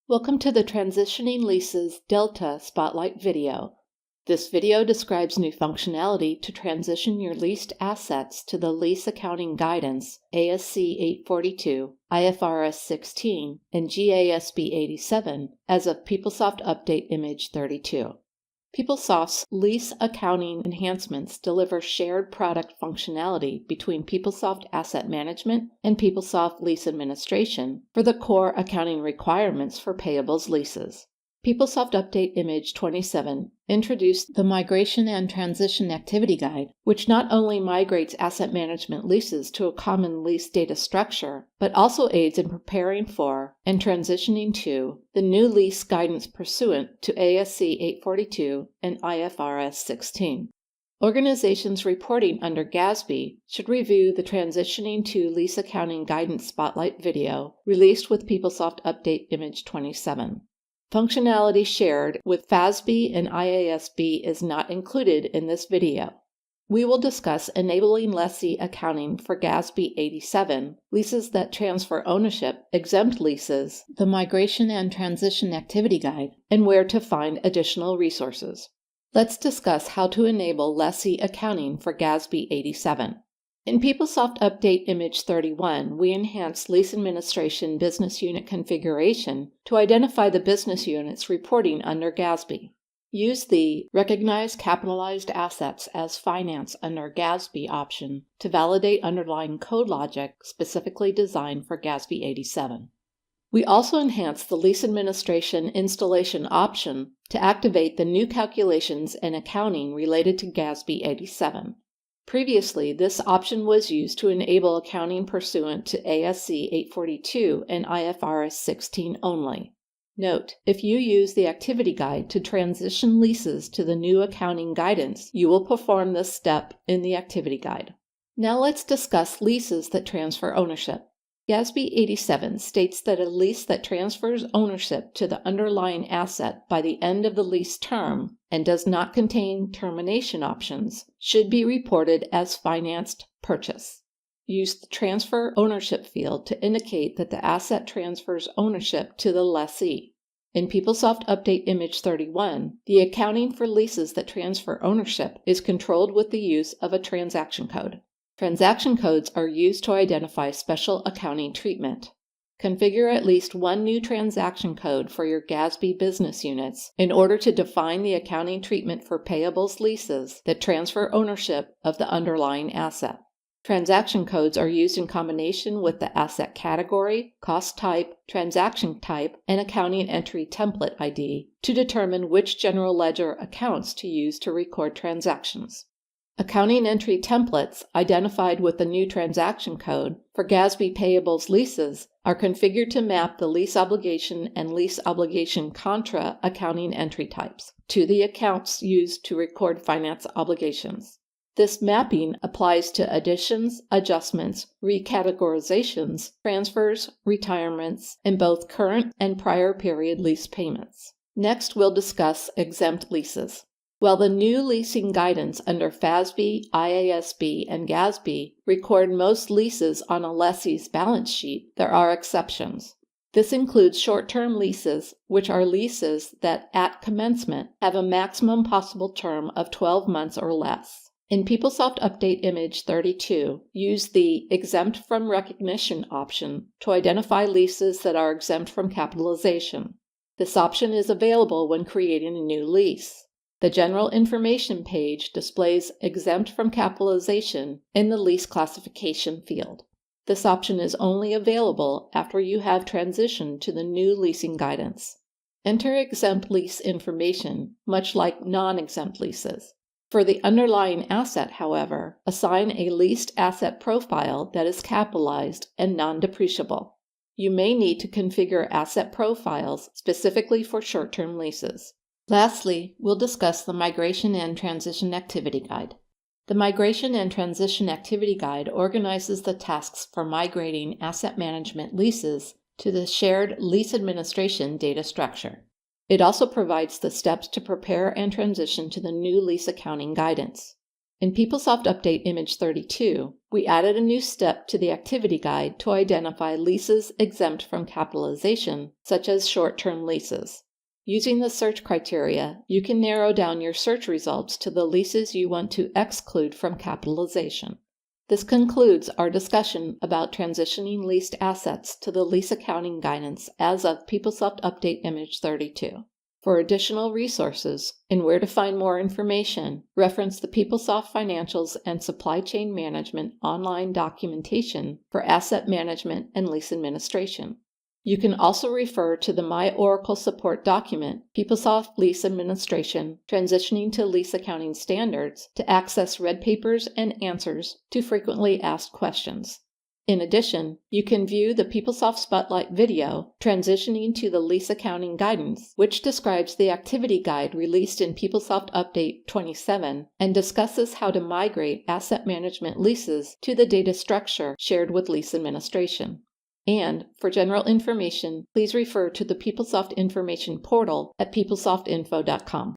Welcome to the Transitioning Leases Delta Spotlight video. This video describes new functionality to transition your leased assets to the Lease Accounting Guidance ASC 842, IFRS 16, and GASB 87 as of PeopleSoft Update Image 32. PeopleSoft's lease accounting enhancements deliver shared product functionality between PeopleSoft Asset Management and PeopleSoft Lease Administration for the core accounting requirements for payables leases. PeopleSoft Update Image 27 introduced the Migration and Transition Activity Guide, which not only migrates asset management leases to a common lease data structure, but also aids in preparing for and transitioning to the new lease guidance pursuant to ASC 842 and IFRS 16. Organizations reporting under GASB should review the Transitioning to Lease Accounting Guidance Spotlight video released with PeopleSoft Update Image 27. Functionality shared with FASB and IASB is not included in this video. We will discuss enabling lessee accounting for GASB 87, leases that transfer ownership, exempt leases, the Migration and Transition Activity Guide, and where to find additional resources. Let's discuss how to enable lessee accounting for GASB 87. In PeopleSoft Update Image 31, we enhanced Lease Administration Business Unit configuration to identify the business units reporting under GASB. Use the Recognize Capitalized Assets as Finance under GASB option to validate underlying code logic specifically designed for GASB 87. We also enhanced the Lease Administration Installation option to activate the new calculations and accounting related to GASB 87. Previously, this option was used to enable accounting pursuant to ASC 842 and IFRS 16 only. Note, if you use the Activity Guide to transition leases to the new accounting guidance, you will perform this step in the Activity Guide. Now let's discuss leases that transfer ownership. GASB 87 states that a lease that transfers ownership to the underlying asset by the end of the lease term and does not contain termination options should be reported as financed purchase. Use the Transfer Ownership field to indicate that the asset transfers ownership to the lessee. In PeopleSoft Update Image 31, the accounting for leases that transfer ownership is controlled with the use of a transaction code. Transaction codes are used to identify special accounting treatment. Configure at least one new transaction code for your GASB business units in order to define the accounting treatment for payables leases that transfer ownership of the underlying asset. Transaction codes are used in combination with the asset category, cost type, transaction type, and accounting entry template ID to determine which general ledger accounts to use to record transactions. Accounting entry templates identified with the new transaction code for GASB payables leases are configured to map the lease obligation and lease obligation contra accounting entry types to the accounts used to record finance obligations. This mapping applies to additions, adjustments, recategorizations, transfers, retirements, and both current and prior period lease payments. Next, we'll discuss exempt leases. While the new leasing guidance under FASB, IASB, and GASB record most leases on a lessee's balance sheet, there are exceptions. This includes short-term leases, which are leases that, at commencement, have a maximum possible term of 12 months or less. In PeopleSoft Update Image 32, use the Exempt from Recognition option to identify leases that are exempt from capitalization. This option is available when creating a new lease. The General Information page displays Exempt from Capitalization in the Lease Classification field. This option is only available after you have transitioned to the new leasing guidance. Enter exempt lease information, much like non-exempt leases. For the underlying asset, however, assign a leased asset profile that is capitalized and non-depreciable. You may need to configure asset profiles specifically for short-term leases. Lastly, we'll discuss the Migration and Transition Activity Guide. The Migration and Transition Activity Guide organizes the tasks for migrating asset management leases to the shared lease administration data structure. It also provides the steps to prepare and transition to the new lease accounting guidance. In PeopleSoft Update Image 32, we added a new step to the activity guide to identify leases exempt from capitalization, such as short-term leases. Using the search criteria, you can narrow down your search results to the leases you want to exclude from capitalization. This concludes our discussion about transitioning leased assets to the lease accounting guidance as of PeopleSoft Update Image 32. For additional resources and where to find more information, reference the PeopleSoft Financials and Supply Chain Management online documentation for asset management and lease administration. You can also refer to the My Oracle Support document, PeopleSoft Lease Administration, Transitioning to Lease Accounting Standards, to access red papers and answers to frequently asked questions. In addition, you can view the PeopleSoft Spotlight video, Transitioning to the Lease Accounting Guidance, which describes the activity guide released in PeopleSoft Update 27 and discusses how to migrate asset management leases to the data structure shared with lease administration. And for general information, please refer to the PeopleSoft Information Portal at peoplesoftinfo.com.